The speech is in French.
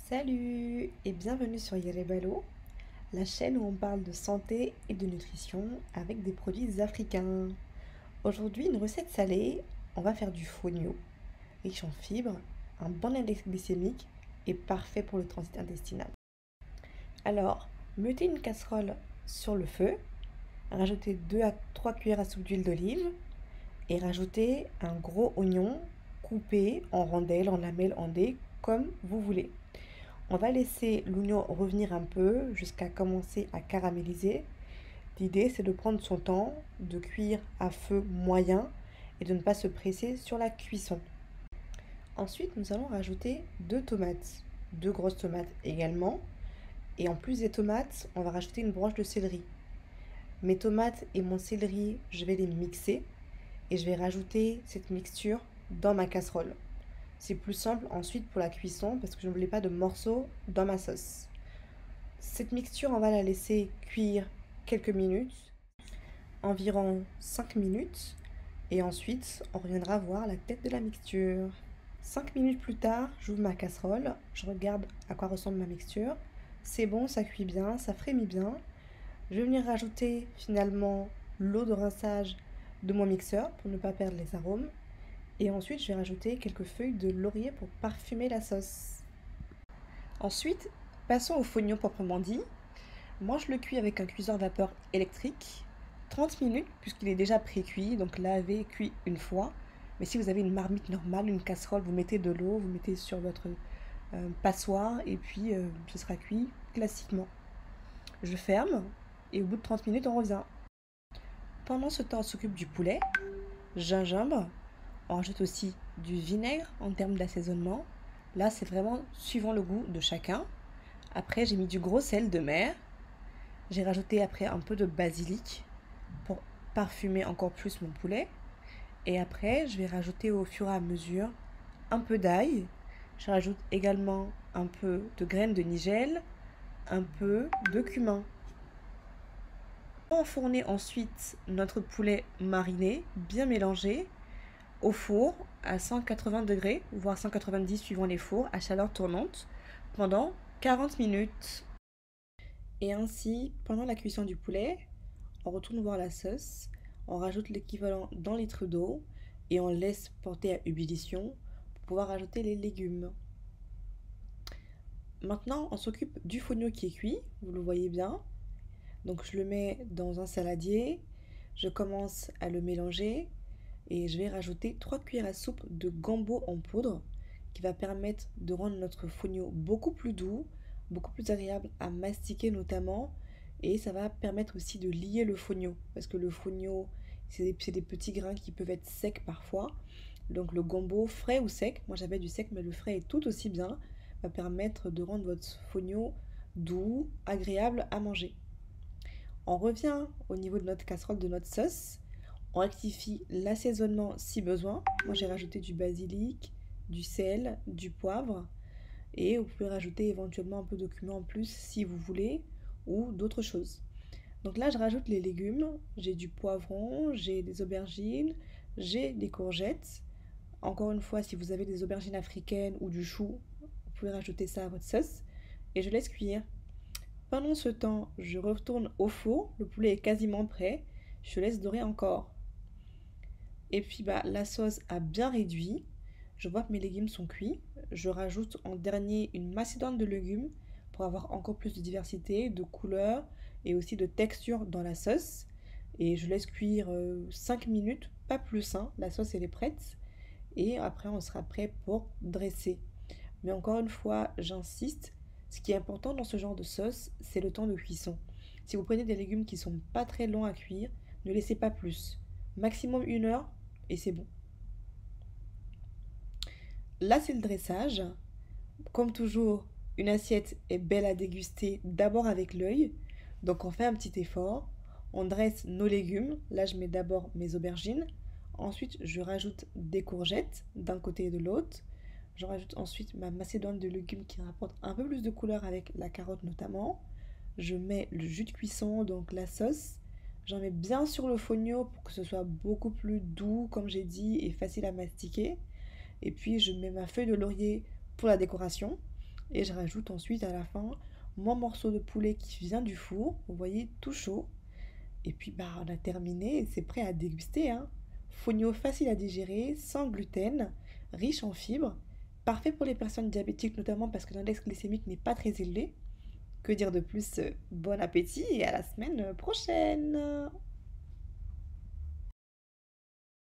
Salut et bienvenue sur Yerebalo, la chaîne où on parle de santé et de nutrition avec des produits africains. Aujourd'hui, une recette salée, on va faire du fonio, riche en fibres, un bon index glycémique et parfait pour le transit intestinal. Alors, mettez une casserole sur le feu, rajoutez 2 à 3 cuillères à soupe d'huile d'olive et rajoutez un gros oignon coupé en rondelles, en lamelles, en dés, comme vous voulez. On va laisser l'oignon revenir un peu jusqu'à commencer à caraméliser. L'idée, c'est de prendre son temps, de cuire à feu moyen et de ne pas se presser sur la cuisson. Ensuite, nous allons rajouter 2 tomates, 2 grosses tomates également. Et en plus des tomates, on va rajouter une branche de céleri. Mes tomates et mon céleri, je vais les mixer et je vais rajouter cette mixture dans ma casserole. C'est plus simple ensuite pour la cuisson parce que je ne voulais pas de morceaux dans ma sauce. Cette mixture, on va la laisser cuire quelques minutes, environ 5 minutes, et ensuite on reviendra voir la tête de la mixture. 5 minutes plus tard, j'ouvre ma casserole, je regarde à quoi ressemble ma mixture. C'est bon, ça cuit bien, ça frémit bien. Je vais venir rajouter finalement l'eau de rinçage de mon mixeur pour ne pas perdre les arômes. Et ensuite, je vais rajouter quelques feuilles de laurier pour parfumer la sauce. Ensuite, passons au fonio proprement dit. Moi, je le cuis avec un cuiseur vapeur électrique. 30 minutes, puisqu'il est déjà pré-cuit, donc lavé, cuit une fois. Mais si vous avez une marmite normale, une casserole, vous mettez de l'eau, vous mettez sur votre passoire, et puis ce sera cuit classiquement. Je ferme, et au bout de 30 minutes, on revient. Pendant ce temps, on s'occupe du poulet, gingembre. On rajoute aussi du vinaigre en termes d'assaisonnement. Là, c'est vraiment suivant le goût de chacun. Après, j'ai mis du gros sel de mer. J'ai rajouté après un peu de basilic pour parfumer encore plus mon poulet. Et après, je vais rajouter au fur et à mesure un peu d'ail. Je rajoute également un peu de graines de nigel, un peu de cumin. On va enfourner ensuite notre poulet mariné, bien mélangé, au four à 180 degrés, voire 190 suivant les fours, à chaleur tournante, pendant 40 minutes. Et ainsi, pendant la cuisson du poulet, on retourne voir la sauce, on rajoute l'équivalent d'un litre d'eau et on laisse porter à ébullition pour pouvoir ajouter les légumes. Maintenant, on s'occupe du fonio qui est cuit, vous le voyez bien. Donc je le mets dans un saladier, je commence à le mélanger et je vais rajouter 3 cuillères à soupe de gombo en poudre qui va permettre de rendre notre fonio beaucoup plus doux, beaucoup plus agréable à mastiquer notamment, et ça va permettre aussi de lier le fonio parce que le fonio c'est des petits grains qui peuvent être secs parfois. Donc le gombo frais ou sec, moi j'avais du sec mais le frais est tout aussi bien, va permettre de rendre votre fonio doux, agréable à manger. On revient au niveau de notre casserole, de notre sauce. On rectifie l'assaisonnement si besoin. Moi, j'ai rajouté du basilic, du sel, du poivre. Et vous pouvez rajouter éventuellement un peu de cumin en plus si vous voulez, ou d'autres choses. Donc là, je rajoute les légumes. J'ai du poivron, j'ai des aubergines, j'ai des courgettes. Encore une fois, si vous avez des aubergines africaines ou du chou, vous pouvez rajouter ça à votre sauce. Et je laisse cuire. Pendant ce temps, je retourne au four, le poulet est quasiment prêt, je laisse dorer encore. Et puis la sauce a bien réduit, je vois que mes légumes sont cuits, je rajoute en dernier une macédoine de légumes pour avoir encore plus de diversité, de couleurs et aussi de texture dans la sauce. Et je laisse cuire 5 minutes, pas plus, hein. La sauce elle est prête. Et après on sera prêt pour dresser. Mais encore une fois, j'insiste, ce qui est important dans ce genre de sauce, c'est le temps de cuisson. Si vous prenez des légumes qui sont pas très longs à cuire, ne laissez pas plus. Maximum 1 heure et c'est bon. Là, c'est le dressage. Comme toujours, une assiette est belle à déguster d'abord avec l'œil. Donc on fait un petit effort. On dresse nos légumes. Là, je mets d'abord mes aubergines. Ensuite, je rajoute des courgettes d'un côté et de l'autre. Je rajoute ensuite ma macédoine de légumes qui rapporte un peu plus de couleur avec la carotte notamment. Je mets le jus de cuisson, donc la sauce. J'en mets bien sur le fonio pour que ce soit beaucoup plus doux, comme j'ai dit, et facile à mastiquer. Et puis je mets ma feuille de laurier pour la décoration. Et je rajoute ensuite à la fin mon morceau de poulet qui vient du four, vous voyez, tout chaud. Et puis bah on a terminé et c'est prêt à déguster, hein. Fonio facile à digérer, sans gluten, riche en fibres, parfait pour les personnes diabétiques notamment parce que l'index glycémique n'est pas très élevé. Que dire de plus? Bon appétit et à la semaine prochaine!